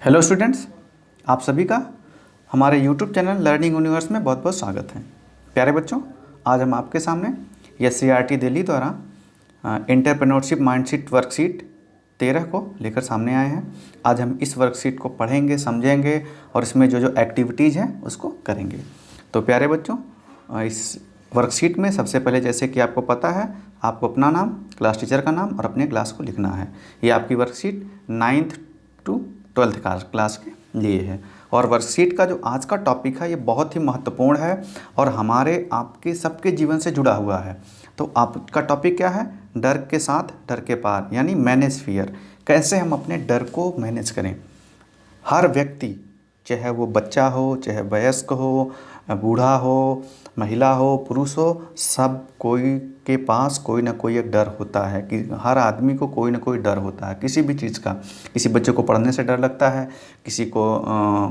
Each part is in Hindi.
हेलो स्टूडेंट्स, आप सभी का हमारे यूट्यूब चैनल लर्निंग यूनिवर्स में बहुत बहुत स्वागत है। प्यारे बच्चों, आज हम आपके सामने SCERT दिल्ली द्वारा एंटरप्रेन्योरशिप माइंडसेट वर्कशीट 13 को लेकर सामने आए हैं। आज हम इस वर्कशीट को पढ़ेंगे, समझेंगे और इसमें जो जो एक्टिविटीज़ हैं उसको करेंगे। तो प्यारे बच्चों, इस वर्कशीट में सबसे पहले, जैसे कि आपको पता है, आपको अपना नाम, क्लास टीचर का नाम और अपने क्लास को लिखना है। ये आपकी worksheet 9th to 12th class के लिए है। और वर्कशीट का जो आज का टॉपिक है ये बहुत ही महत्वपूर्ण है और हमारे आपके सबके जीवन से जुड़ा हुआ है। तो आपका टॉपिक क्या है? डर के साथ डर के पार, यानी मैनेज फियर। कैसे हम अपने डर को मैनेज करें। हर व्यक्ति, चाहे वो बच्चा हो, चाहे वयस्क हो, बूढ़ा हो, महिला हो, पुरुष हो, सब कोई के पास कोई ना कोई एक डर होता है। कि हर आदमी को कोई ना कोई डर होता है किसी भी चीज़ का। किसी बच्चे को पढ़ने से डर लगता है, किसी को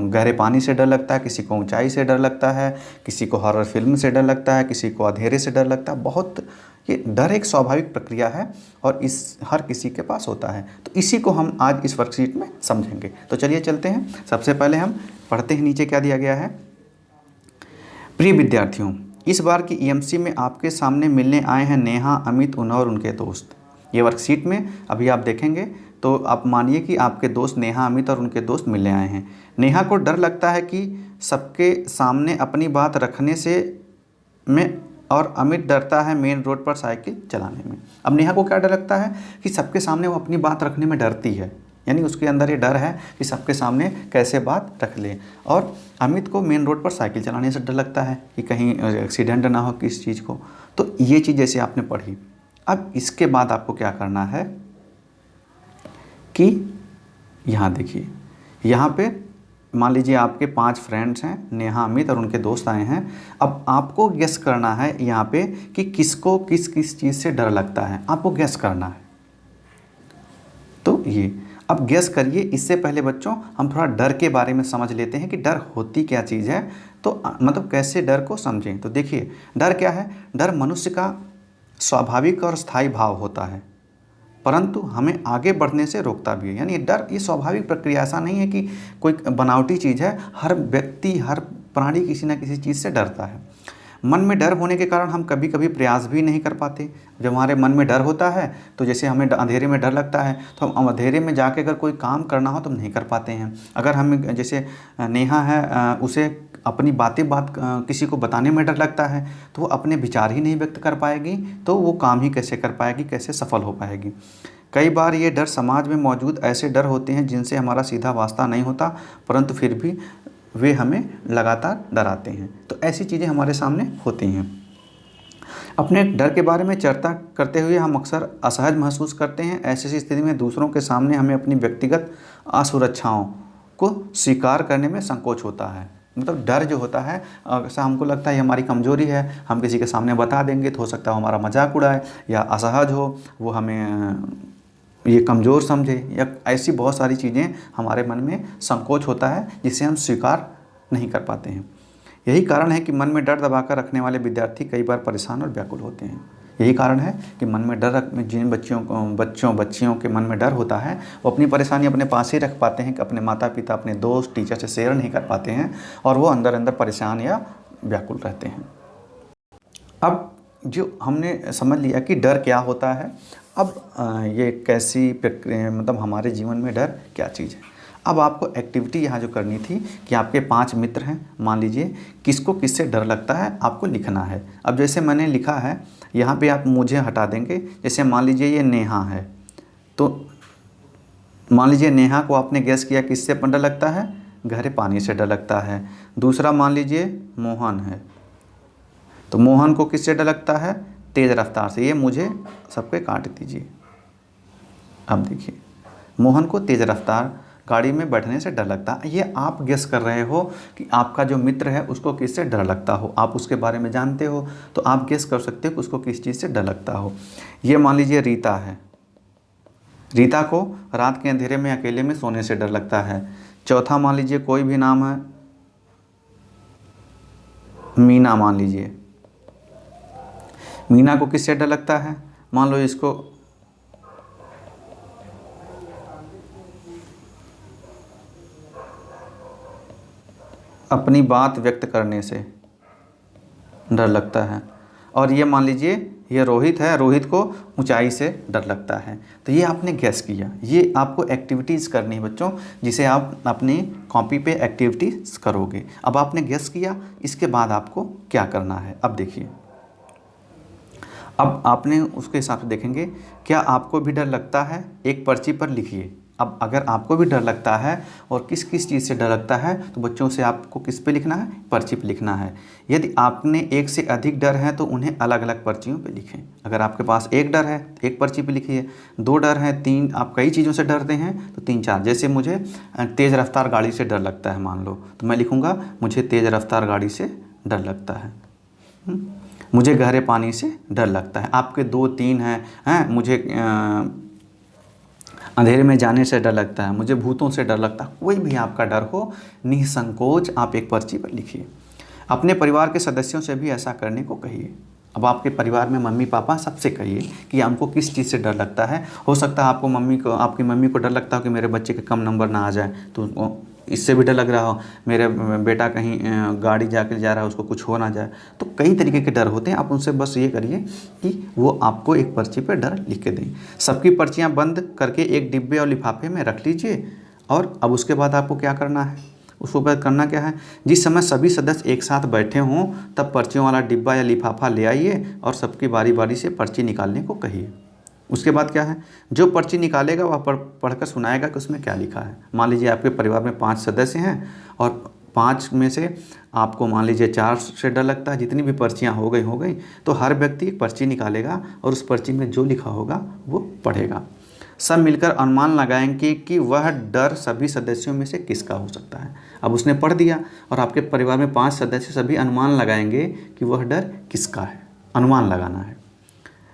गहरे पानी से डर लगता है, किसी को ऊंचाई से डर लगता है, किसी को हॉरर फिल्म से डर लगता है, किसी को अंधेरे से डर लगता है। बहुत, ये डर एक स्वाभाविक प्रक्रिया है और इस हर किसी के पास होता है। तो इसी को हम आज इस वर्कशीट में समझेंगे। तो चलिए चलते हैं। सबसे पहले हम पढ़ते हैं, नीचे क्या दिया गया है। प्रिय विद्यार्थियों, इस बार की EMC में आपके सामने मिलने आए हैं नेहा, अमित, उन्ना और उनके दोस्त। ये वर्कशीट में अभी आप देखेंगे तो आप मानिए कि आपके दोस्त नेहा, अमित और उनके दोस्त मिलने आए हैं। नेहा को डर लगता है कि सबके सामने अपनी बात रखने से में, और अमित डरता है मेन रोड पर साइकिल चलाने में। अब नेहा को क्या डर लगता है कि सबके सामने वो अपनी बात रखने में डरती है, यानी उसके अंदर ये डर है कि सबके सामने कैसे बात रख ले। और अमित को मेन रोड पर साइकिल चलाने से डर लगता है कि कहीं एक्सीडेंट ना हो किस चीज़ को। तो ये चीज़ जैसे आपने पढ़ी। अब इसके बाद आपको क्या करना है कि यहाँ देखिए, यहाँ पे मान लीजिए आपके 5 फ्रेंड्स हैं, नेहा, अमित और उनके दोस्त आए हैं। अब आपको गेस करना है यहाँ पे कि किसको किस किस चीज़ से डर लगता है, आपको गेस करना है। तो ये अब गेस करिए। इससे पहले बच्चों हम थोड़ा डर के बारे में समझ लेते हैं कि डर होती क्या चीज़ है। तो मतलब कैसे डर को समझें। तो देखिए, डर क्या है? डर मनुष्य का स्वाभाविक और स्थायी भाव होता है, परंतु हमें आगे बढ़ने से रोकता भी है। यानी डर ये स्वाभाविक प्रक्रिया, ऐसा नहीं है कि कोई बनावटी चीज़ है। हर व्यक्ति, हर प्राणी किसी न किसी चीज़ से डरता है। मन में डर होने के कारण हम कभी कभी प्रयास भी नहीं कर पाते। जब हमारे मन में डर होता है तो जैसे हमें अंधेरे में डर लगता है तो हम अंधेरे में जाके अगर कोई काम करना हो तो हम नहीं कर पाते हैं। अगर हमें, जैसे नेहा है, उसे अपनी बात किसी को बताने में डर लगता है तो वो अपने विचार ही नहीं व्यक्त कर पाएगी, तो वो काम ही कैसे कर पाएगी, कैसे सफल हो पाएगी। कई बार ये डर समाज में मौजूद ऐसे डर होते हैं जिनसे हमारा सीधा वास्ता नहीं होता, परंतु फिर भी वे हमें लगातार डराते हैं। तो ऐसी चीज़ें हमारे सामने होती हैं। अपने डर के बारे में चर्चा करते हुए हम अक्सर असहज महसूस करते हैं। ऐसी स्थिति में दूसरों के सामने हमें अपनी व्यक्तिगत असुरक्षाओं को स्वीकार करने में संकोच होता है। मतलब डर जो होता है, ऐसा हमको लगता है ये हमारी कमजोरी है, हम किसी के सामने बता देंगे तो हो सकता है हमारा मजाक उड़ाए, या असहज हो, वो हमें ये कमज़ोर समझे, या ऐसी बहुत सारी चीज़ें हमारे मन में संकोच होता है जिसे हम स्वीकार नहीं कर पाते हैं। यही कारण है कि मन में डर दबाकर रखने वाले विद्यार्थी कई बार परेशान और व्याकुल होते हैं। यही कारण है कि मन में डर जिन बच्चियों के मन में डर होता है वो अपनी परेशानी अपने पास ही रख पाते हैं, कि अपने माता पिता, अपने दोस्त, टीचर से शेयर नहीं कर पाते हैं और वो अंदर अंदर परेशान या व्याकुल रहते हैं। अब जो हमने समझ लिया कि डर क्या होता है, अब ये कैसी प्रक्रिया, मतलब हमारे जीवन में डर क्या चीज़ है। अब आपको एक्टिविटी यहाँ जो करनी थी कि आपके 5 मित्र हैं, मान लीजिए किसको किससे डर लगता है आपको लिखना है। अब जैसे मैंने लिखा है यहाँ पे, आप मुझे हटा देंगे। जैसे मान लीजिए ये नेहा है, तो मान लीजिए नेहा को आपने गैस किया किससे डर लगता है? गहरे पानी से डर लगता है। दूसरा मान लीजिए मोहन है, तो मोहन को किससे डर लगता है? तेज़ रफ्तार से। ये मुझे सबके काट दीजिए। अब देखिए, मोहन को तेज़ रफ्तार गाड़ी में बैठने से डर लगता है। ये आप गेस कर रहे हो कि आपका जो मित्र है उसको किससे डर लगता हो, आप उसके बारे में जानते हो तो आप गेस कर सकते हो कि उसको किस चीज़ से डर लगता हो। ये मान लीजिए रीता है, रीता को रात के अंधेरे में अकेले में सोने से डर लगता है। चौथा मान लीजिए कोई भी नाम है, मीना मान लीजिए, मीना को किससे डर लगता है? मान लो इसको अपनी बात व्यक्त करने से डर लगता है। और ये मान लीजिए ये रोहित है, रोहित को ऊंचाई से डर लगता है। तो ये आपने गैस किया। ये आपको एक्टिविटीज़ करनी है बच्चों, जिसे आप अपनी कॉपी पे एक्टिविटीज़ करोगे। अब आपने गैस किया, इसके बाद आपको क्या करना है। अब देखिए, अब आपने उसके हिसाब से देखेंगे, क्या आपको भी डर लगता है, एक पर्ची पर लिखिए। अब अगर आपको भी डर लगता है और किस किस चीज़ से डर लगता है, तो बच्चों से आपको किस पे लिखना है, पर्ची पे लिखना है। यदि आपने एक से अधिक डर है तो उन्हें अलग अलग पर्चियों पे लिखें। अगर आपके पास एक डर है तो एक पर्ची पे लिखिए, दो डर है, तीन, आप कई चीज़ों से डरते हैं तो तीन चार। जैसे मुझे तेज़ रफ्तार गाड़ी से डर लगता है मान लो, तो मैं लिखूँगा मुझे तेज़ रफ्तार गाड़ी से डर लगता है। मुझे गहरे पानी से डर लगता है। आपके दो तीन हैं, मुझे अंधेरे में जाने से डर लगता है, मुझे भूतों से डर लगता है। कोई भी आपका डर हो, निसंकोच आप एक पर्ची पर लिखिए। अपने परिवार के सदस्यों से भी ऐसा करने को कहिए। अब आपके परिवार में मम्मी पापा सबसे कहिए कि हमको किस चीज़ से डर लगता है। हो सकता है आपकी मम्मी को डर लगता हो कि मेरे बच्चे के कम नंबर ना आ जाए, तो इससे भी डर लग रहा हो मेरे बेटा कहीं गाड़ी जाके जा रहा है उसको कुछ हो ना जाए। तो कई तरीके के डर होते हैं। आप उनसे बस ये करिए कि वो आपको एक पर्ची पे डर लिख के दें। सबकी पर्चियाँ बंद करके एक डिब्बे और लिफाफे में रख लीजिए। और अब उसके बाद आपको क्या करना है, उसको बाद करना क्या है, जिस समय सभी सदस्य एक साथ बैठे हों तब पर्चियों वाला डिब्बा या लिफाफा ले आइए और सबकी बारी बारी से पर्ची निकालने को कहिए। उसके बाद क्या है, जो पर्ची निकालेगा वह पढ़कर सुनाएगा कि उसमें क्या लिखा है। मान लीजिए आपके परिवार में 5 सदस्य हैं और 5 में से आपको मान लीजिए 4 से डर लगता है। जितनी भी पर्चियाँ हो गई तो हर व्यक्ति एक पर्ची निकालेगा और उस पर्ची में जो लिखा होगा वो पढ़ेगा। सब मिलकर अनुमान लगाएंगे कि वह डर सभी सदस्यों में से किसका हो सकता है। अब उसने पढ़ दिया और आपके परिवार में 5 सदस्य सभी अनुमान लगाएंगे कि वह डर किसका है। अनुमान लगाना है।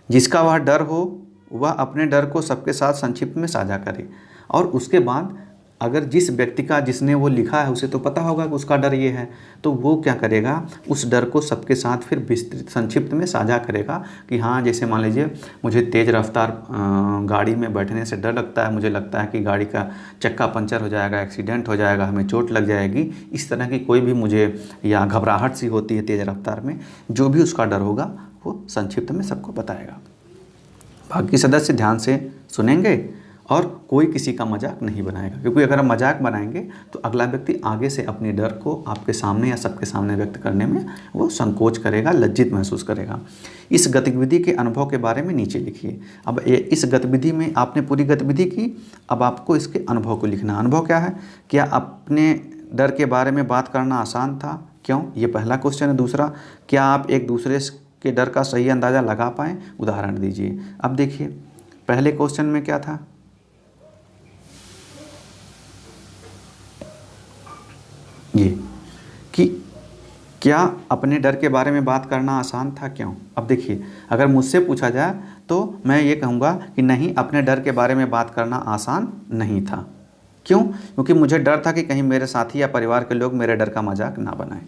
जिसका वह डर हो वह अपने डर को सबके साथ संक्षिप्त में साझा करे। और उसके बाद अगर जिस व्यक्ति का जिसने वो लिखा है उसे तो पता होगा कि उसका डर ये है, तो वो क्या करेगा, उस डर को सबके साथ फिर विस्तृत संक्षिप्त में साझा करेगा कि हाँ, जैसे मान लीजिए मुझे तेज़ रफ्तार गाड़ी में बैठने से डर लगता है, मुझे लगता है कि गाड़ी का चक्का पंचर हो जाएगा, एक्सीडेंट हो जाएगा, हमें चोट लग जाएगी। इस तरह की कोई भी मुझे या घबराहट सी होती है तेज़ रफ्तार में, जो भी उसका डर होगा वो संक्षिप्त में सबको बताएगा। बाकी सदस्य ध्यान से सुनेंगे और कोई किसी का मजाक नहीं बनाएगा, क्योंकि अगर हम मजाक बनाएंगे तो अगला व्यक्ति आगे से अपने डर को आपके सामने या सबके सामने व्यक्त करने में वो संकोच करेगा, लज्जित महसूस करेगा। इस गतिविधि के अनुभव के बारे में नीचे लिखिए। अब इस गतिविधि में आपने पूरी गतिविधि की, अब आपको इसके अनुभव को लिखना। अनुभव क्या है, क्या अपने डर के बारे में बात करना आसान था, क्यों, ये पहला क्वेश्चन है। दूसरा, क्या आप एक दूसरे के डर का सही अंदाज़ा लगा पाएँ, उदाहरण दीजिए। अब देखिए पहले क्वेश्चन में क्या था, ये कि क्या अपने डर के बारे में बात करना आसान था, क्यों। अब देखिए अगर मुझसे पूछा जाए तो मैं ये कहूँगा कि नहीं, अपने डर के बारे में बात करना आसान नहीं था। क्यों, क्योंकि मुझे डर था कि कहीं मेरे साथी या परिवार के लोग मेरे डर का मजाक ना बनाएं।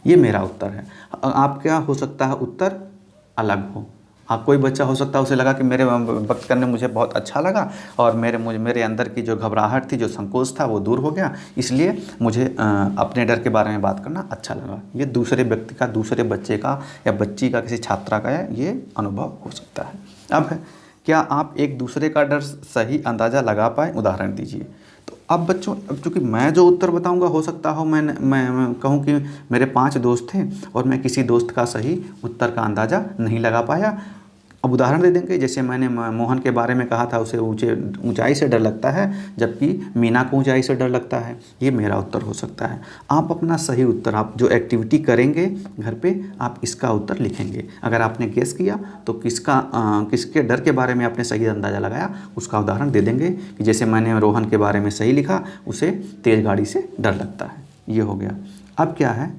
ये मेरा उत्तर है। आपका हो सकता है उत्तर अलग हो। आप कोई बच्चा हो सकता है उसे लगा कि मेरे वक्त करने मुझे बहुत अच्छा लगा और मेरे अंदर की जो घबराहट थी, जो संकोच था, वो दूर हो गया, इसलिए मुझे अपने डर के बारे में बात करना अच्छा लगा। ये दूसरे व्यक्ति का, दूसरे बच्चे का या बच्ची का, किसी छात्रा का ये अनुभव हो सकता है। अब है, क्या आप एक दूसरे का डर सही अंदाज़ा लगा पाए, उदाहरण दीजिए। तो अब बच्चों, अब चूँकि मैं जो उत्तर बताऊंगा हो सकता हो मैं कहूँ कि मेरे 5 दोस्त थे और मैं किसी दोस्त का सही उत्तर का अंदाज़ा नहीं लगा पाया। अब उदाहरण दे देंगे, जैसे मैंने मोहन के बारे में कहा था उसे ऊंचाई से डर लगता है, जबकि मीना को ऊंचाई से डर लगता है। ये मेरा उत्तर हो सकता है। आप अपना सही उत्तर, आप जो एक्टिविटी करेंगे घर पे, आप इसका उत्तर लिखेंगे। अगर आपने गेस किया तो किसके डर के बारे में आपने सही अंदाज़ा लगाया, उसका उदाहरण दे देंगे कि जैसे मैंने रोहन के बारे में सही लिखा, उसे तेज़ गाड़ी से डर लगता है। ये हो गया। अब क्या है,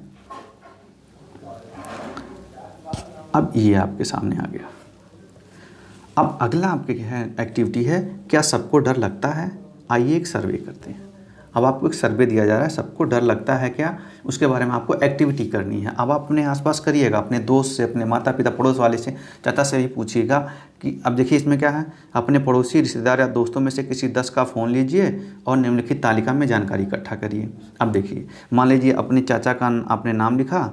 अब ये आपके सामने आ गया। अब अगला आपके क्या है, एक्टिविटी है, क्या सबको डर लगता है। आइए एक सर्वे करते हैं। अब आपको एक सर्वे दिया जा रहा है, सबको डर लगता है क्या, उसके बारे में आपको एक्टिविटी करनी है। अब आप अपने आसपास करिएगा, अपने दोस्त से, अपने माता पिता पड़ोस वाले से, चाचा से भी पूछिएगा कि अब देखिए इसमें क्या है, अपने पड़ोसी रिश्तेदार या दोस्तों में से किसी 10 का फ़ोन लीजिए और निम्नलिखित तालिका में जानकारी इकट्ठा करिए। अब देखिए मान लीजिए अपने चाचा का आपने नाम लिखा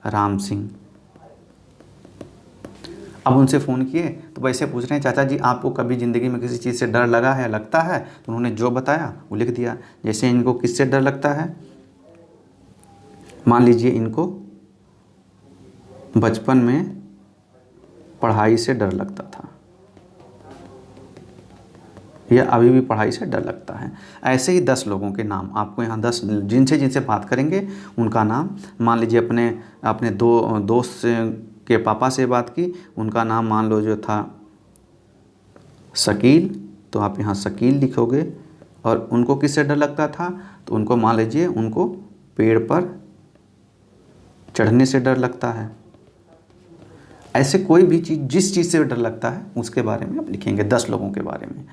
राम सिंह, अब उनसे फ़ोन किए तो वैसे पूछ रहे हैं चाचा जी आपको कभी ज़िंदगी में किसी चीज़ से डर लगा है, लगता है? तो उन्होंने जो बताया वो लिख दिया। जैसे इनको किससे डर लगता है, मान लीजिए इनको बचपन में पढ़ाई से डर लगता था या अभी भी पढ़ाई से डर लगता है। ऐसे ही 10 लोगों के नाम आपको यहाँ 10 जिनसे बात करेंगे उनका नाम, मान लीजिए अपने दोस्त के पापा से बात की, उनका नाम मान लो जो था शकील, तो आप यहाँ शकील लिखोगे। और उनको किससे डर लगता था, तो उनको मान लीजिए उनको पेड़ पर चढ़ने से डर लगता है। ऐसे कोई भी चीज़, जिस चीज़ से डर लगता है उसके बारे में आप लिखेंगे 10 लोगों के बारे में।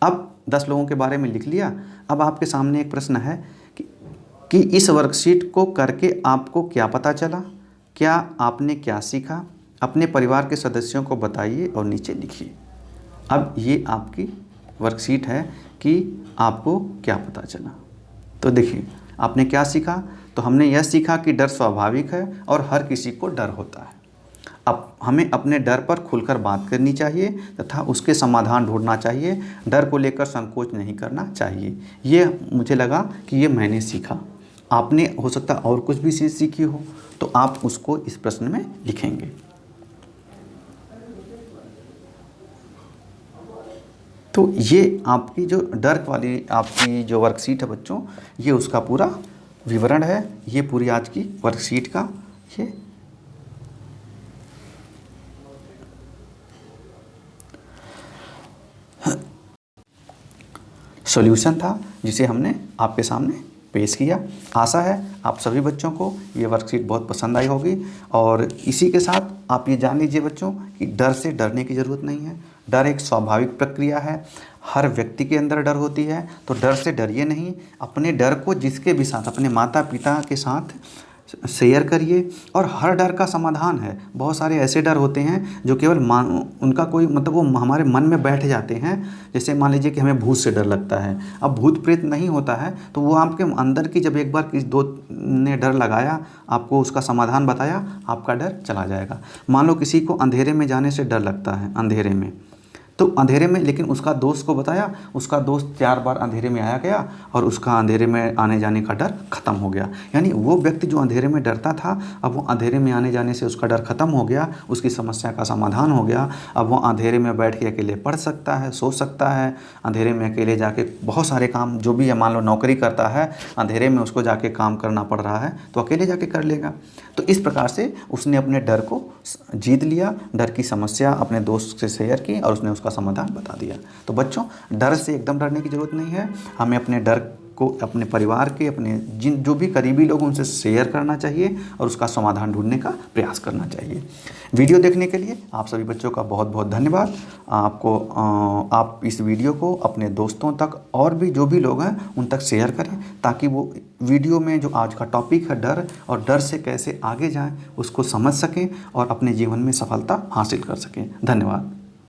अब 10 लोगों के बारे में लिख लिया। अब आपके सामने एक प्रश्न है कि इस वर्कशीट को करके आपको क्या पता चला, क्या आपने क्या सीखा, अपने परिवार के सदस्यों को बताइए और नीचे लिखिए। अब ये आपकी वर्कशीट है कि आपको क्या पता चला। तो देखिए आपने क्या सीखा, तो हमने यह सीखा कि डर स्वाभाविक है और हर किसी को डर होता है। अब हमें अपने डर पर खुलकर बात करनी चाहिए तथा उसके समाधान ढूंढना चाहिए। डर को लेकर संकोच नहीं करना चाहिए। ये मुझे लगा कि ये मैंने सीखा। आपने हो सकता और कुछ भी चीज़ सीखी हो तो आप उसको इस प्रश्न में लिखेंगे। तो ये आपकी जो डर वाली आपकी जो वर्कशीट है बच्चों, ये उसका पूरा विवरण है। ये पूरी आज की वर्कशीट का ये सॉल्यूशन था जिसे हमने आपके सामने पेश किया। आशा है आप सभी बच्चों को ये वर्कशीट बहुत पसंद आई होगी। और इसी के साथ आप ये जान लीजिए बच्चों कि डर से डरने की ज़रूरत नहीं है। डर एक स्वाभाविक प्रक्रिया है, हर व्यक्ति के अंदर डर होती है। तो डर से डरिए नहीं, अपने डर को जिसके भी साथ, अपने माता पिता के साथ शेयर करिए। और हर डर का समाधान है। बहुत सारे ऐसे डर होते हैं जो केवल उनका कोई मतलब वो हमारे मन में बैठ जाते हैं। जैसे मान लीजिए कि हमें भूत से डर लगता है, अब भूत प्रेत नहीं होता है तो वो आपके अंदर की, जब एक बार किसी दोस्त ने डर लगाया, आपको उसका समाधान बताया, आपका डर चला जाएगा। मान लो किसी को अंधेरे में जाने से डर लगता है, अंधेरे में, तो अंधेरे में, लेकिन उसका दोस्त को बताया, उसका दोस्त 4 बार अंधेरे में आया गया और उसका अंधेरे में आने जाने का डर खत्म हो गया। यानी वो व्यक्ति जो अंधेरे में डरता था, अब वो अंधेरे में आने जाने से उसका डर खत्म हो गया, उसकी समस्या का समाधान हो गया। अब वो अंधेरे में बैठ के अकेले पढ़ सकता है, सो सकता है, अंधेरे में अकेले जाके बहुत सारे काम, जो भी है, मान लो नौकरी करता है, अंधेरे में उसको जाके काम करना पड़ रहा है तो अकेले जाके कर लेगा। तो इस प्रकार से उसने अपने डर को जीत लिया, डर की समस्या अपने दोस्त से शेयर की और उसने उसका समाधान बता दिया। तो बच्चों, डर से एकदम डरने की ज़रूरत नहीं है। हमें अपने डर को अपने परिवार के, अपने जो भी करीबी लोग, उनसे शेयर करना चाहिए और उसका समाधान ढूंढने का प्रयास करना चाहिए। वीडियो देखने के लिए आप सभी बच्चों का बहुत बहुत धन्यवाद। आप इस वीडियो को अपने दोस्तों तक और भी जो भी लोग हैं उन तक शेयर करें, ताकि वो वीडियो में जो आज का टॉपिक है डर, और डर से कैसे आगे जाएं, उसको समझ सकें और अपने जीवन में सफलता हासिल कर सकें। धन्यवाद।